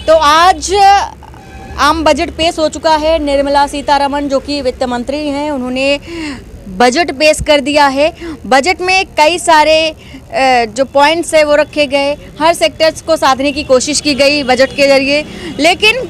तो आज आम बजट पेश हो चुका है। निर्मला सीतारमण जो कि वित्त मंत्री हैं, उन्होंने बजट पेश कर दिया है। बजट में कई सारे जो पॉइंट्स है वो रखे गए, हर सेक्टर्स को साधने की कोशिश की गई बजट के जरिए। लेकिन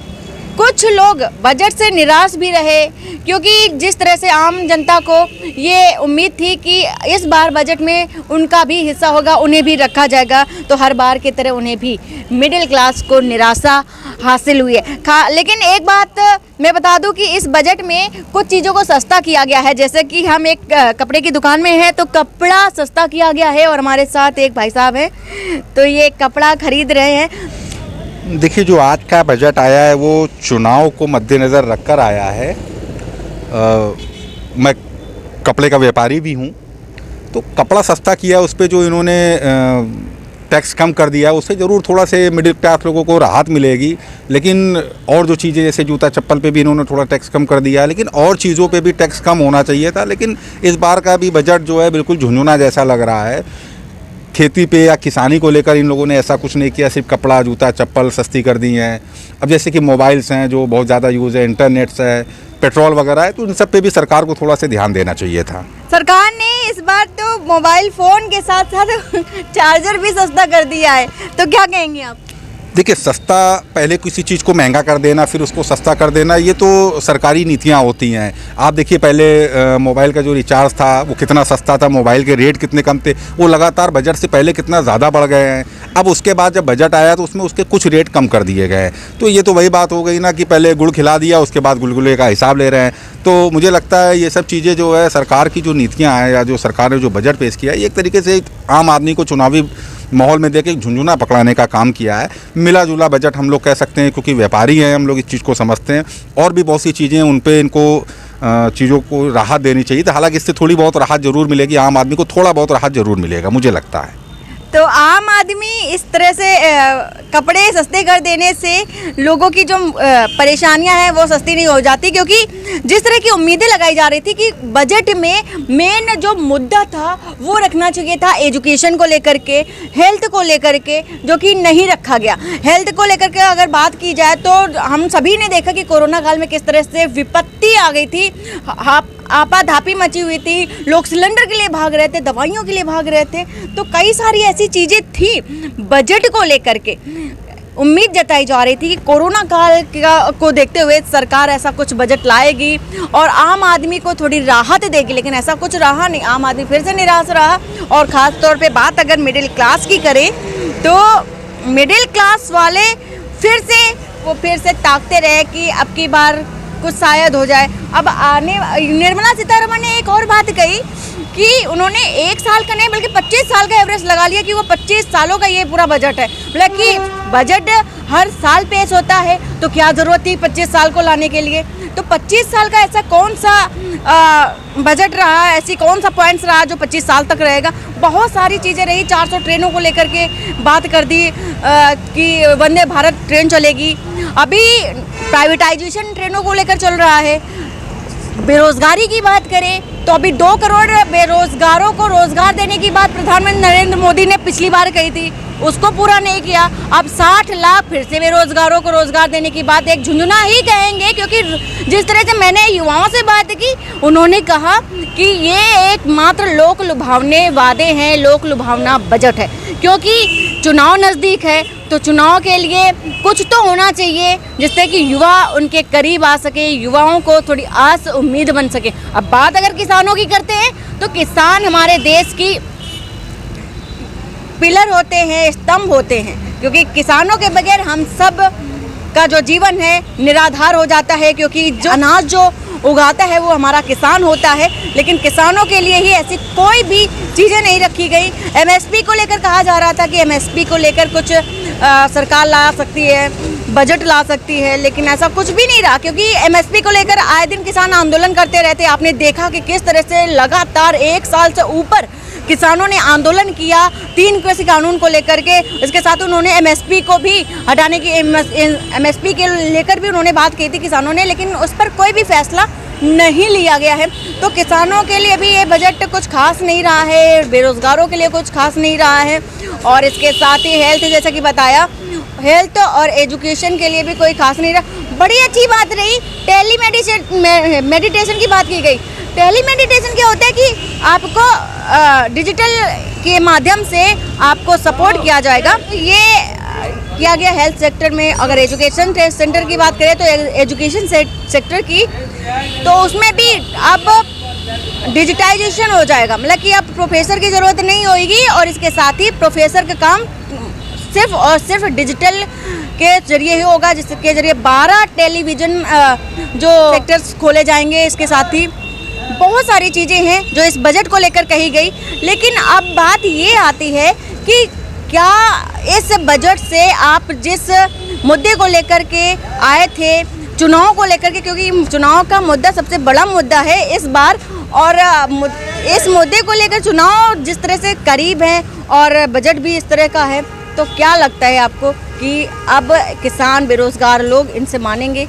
कुछ लोग बजट से निराश भी रहे, क्योंकि जिस तरह से आम जनता को ये उम्मीद थी कि इस बार बजट में उनका भी हिस्सा होगा, उन्हें भी रखा जाएगा, तो हर बार की तरह उन्हें भी मिडिल क्लास को निराशा हासिल हुई है। लेकिन एक बात मैं बता दूं कि इस बजट में कुछ चीज़ों को सस्ता किया गया है। जैसे कि हम एक कपड़े की दुकान में हैं, तो कपड़ा सस्ता किया गया है और हमारे साथ एक भाई साहब हैं, तो ये कपड़ा खरीद रहे हैं। देखिए, जो आज का बजट आया है वो चुनाव को मद्देनज़र रखकर आया है। मैं कपड़े का व्यापारी भी हूँ, तो कपड़ा सस्ता किया, उस पर जो इन्होंने टैक्स कम कर दिया, उससे ज़रूर थोड़ा से मिडिल क्लास लोगों को राहत मिलेगी। लेकिन और जो चीज़ें जैसे जूता चप्पल पे भी इन्होंने थोड़ा टैक्स कम कर दिया, लेकिन और चीज़ों पे भी टैक्स कम होना चाहिए था। लेकिन इस बार का भी बजट जो है बिल्कुल झुनझुना जैसा लग रहा है। खेती पे या किसानी को लेकर इन लोगों ने ऐसा कुछ नहीं किया, सिर्फ कपड़ा जूता चप्पल सस्ती कर दी हैं। अब जैसे कि मोबाइल्स हैं जो बहुत ज़्यादा यूज़ है, इंटरनेट्स है, पेट्रोल वगैरह है, तो इन सब पे भी सरकार को थोड़ा सा ध्यान देना चाहिए था। सरकार ने इस बार तो मोबाइल फ़ोन के साथ साथ चार्जर भी सस्ता कर दिया है, तो क्या कहेंगे आप? देखिए, सस्ता पहले किसी चीज़ को महंगा कर देना फिर उसको सस्ता कर देना, ये तो सरकारी नीतियाँ होती हैं। आप देखिए, पहले मोबाइल का जो रिचार्ज था वो कितना सस्ता था, मोबाइल के रेट कितने कम थे, वो लगातार बजट से पहले कितना ज़्यादा बढ़ गए हैं। अब उसके बाद जब बजट आया तो उसमें उसके कुछ रेट कम कर दिए गए। तो ये तो वही बात हो गई ना कि पहले गुड़ खिला दिया, उसके बाद गुलगुले का हिसाब ले रहे हैं। तो मुझे लगता है ये सब चीज़ें जो है सरकार की जो नीतियाँ हैं या जो सरकार ने जो बजट पेश किया है, ये एक तरीके से आम आदमी को चुनावी माहौल में देके झुंझुना पकड़ाने का काम किया है। मिला जुला बजट हम लोग कह सकते हैं, क्योंकि व्यापारी हैं हम लोग, इस चीज़ को समझते हैं। और भी बहुत सी चीज़ें उन पे इनको चीज़ों को राहत देनी चाहिए था। हालांकि इससे थोड़ी बहुत राहत ज़रूर मिलेगी, आम आदमी को थोड़ा बहुत राहत ज़रूर मिलेगा, मुझे लगता है। तो आम आदमी इस तरह से कपड़े सस्ते कर देने से लोगों की जो परेशानियां हैं वो सस्ती नहीं हो जाती, क्योंकि जिस तरह की उम्मीदें लगाई जा रही थी कि बजट में मेन जो मुद्दा था वो रखना चाहिए था एजुकेशन को लेकर के, हेल्थ को लेकर के, जो कि नहीं रखा गया। हेल्थ को लेकर के अगर बात की जाए तो हम सभी ने देखा कि कोरोना काल में किस तरह से विपत्ति आ गई थी, आपाधापी मची हुई थी, लोग सिलेंडर के लिए भाग रहे थे, दवाइयों के लिए भाग रहे थे। तो कई सारी ऐसी चीज़ें थी। बजट को लेकर के उम्मीद जताई जा रही थी कि कोरोना काल को देखते हुए सरकार ऐसा कुछ बजट लाएगी और आम आदमी को थोड़ी राहत देगी, लेकिन ऐसा कुछ रहा नहीं। आम आदमी फिर से निराश रहा। और ख़ास तौर पे बात अगर मिडिल क्लास की करें तो मिडिल क्लास वाले फिर से ताकते रहे कि अब की बार कुछ शायद हो जाए। अब निर्मला सीतारमण ने एक और बात कही कि उन्होंने 1 साल का नहीं बल्कि 25 साल का एवरेज लगा लिया कि वो 25 सालों का ये पूरा बजट है। मतलब कि बजट हर साल पेश होता है, तो क्या ज़रूरत थी 25 साल को लाने के लिए? तो 25 साल का ऐसा कौन सा बजट रहा, ऐसी कौन सा पॉइंट्स रहा जो 25 साल तक रहेगा? बहुत सारी चीज़ें रही। 400 ट्रेनों को लेकर के बात कर दी कि वंदे भारत ट्रेन चलेगी। अभी प्राइवेटाइजेशन ट्रेनों को लेकर चल रहा है। बेरोजगारी की बात करें तो अभी 2 करोड़ बेरोजगारों को रोजगार देने की बात प्रधानमंत्री नरेंद्र मोदी ने पिछली बार कही थी, उसको पूरा नहीं किया। अब 60 लाख फिर से बेरोजगारों को रोजगार देने की बात एक झुंझुना ही कहेंगे, क्योंकि जिस तरह से मैंने युवाओं से बात की, उन्होंने कहा कि ये एकमात्र लोक लुभावने वादे हैं, लोक लुभावना बजट है। क्योंकि चुनाव नज़दीक है तो चुनाव के लिए कुछ तो होना चाहिए जिससे कि युवा उनके करीब आ सके, युवाओं को थोड़ी आस उम्मीद बन सके। अब बात अगर किसानों की करते हैं तो किसान हमारे देश की पिलर होते हैं, स्तंभ होते हैं, क्योंकि किसानों के बगैर हम सब का जो जीवन है निराधार हो जाता है, क्योंकि जो अनाज जो उगाता है वो हमारा किसान होता है। लेकिन किसानों के लिए ही ऐसी कोई भी चीज़ें नहीं रखी गई। एमएसपी को लेकर कहा जा रहा था कि एमएसपी को लेकर कुछ सरकार ला सकती है, बजट ला सकती है, लेकिन ऐसा कुछ भी नहीं रहा, क्योंकि एमएसपी को लेकर आए दिन किसान आंदोलन करते रहते। आपने देखा कि किस तरह से लगातार 1 साल से ऊपर किसानों ने आंदोलन किया 3 कृषि कानून को लेकर के। इसके साथ उन्होंने एमएसपी को भी हटाने की, एमएसपी के लेकर भी उन्होंने बात की थी किसानों ने, लेकिन उस पर कोई भी फैसला नहीं लिया गया है। तो किसानों के लिए भी ये बजट कुछ खास नहीं रहा है, बेरोजगारों के लिए कुछ खास नहीं रहा है। और इसके साथ ही हेल्थ, जैसा कि बताया, हेल्थ और एजुकेशन के लिए भी कोई खास नहीं रहा। बड़ी अच्छी बात रही मेडिटेशन की बात की गई। मेडिटेशन क्या होता है कि आपको डिजिटल के माध्यम से आपको सपोर्ट किया जाएगा। ये किया गया हेल्थ सेक्टर में। अगर एजुकेशन सेंटर की बात करें तो एजुकेशन सेक्टर की, तो उसमें भी अब डिजिटाइजेशन हो जाएगा, मतलब कि अब प्रोफेसर की ज़रूरत नहीं होगी और इसके साथ ही प्रोफेसर का काम सिर्फ और सिर्फ डिजिटल के जरिए ही होगा, जिसके जरिए 12 टेलीविज़न जो सेक्टर्स खोले जाएंगे। इसके साथ ही बहुत सारी चीज़ें हैं जो इस बजट को लेकर कही गई। लेकिन अब बात ये आती है कि क्या इस बजट से आप जिस मुद्दे को लेकर के आए थे, चुनाव को लेकर के, क्योंकि चुनाव का मुद्दा सबसे बड़ा मुद्दा है इस बार, और इस मुद्दे को लेकर चुनाव जिस तरह से करीब है और बजट भी इस तरह का है, तो क्या लगता है आपको कि अब किसान बेरोजगार लोग इनसे मानेंगे?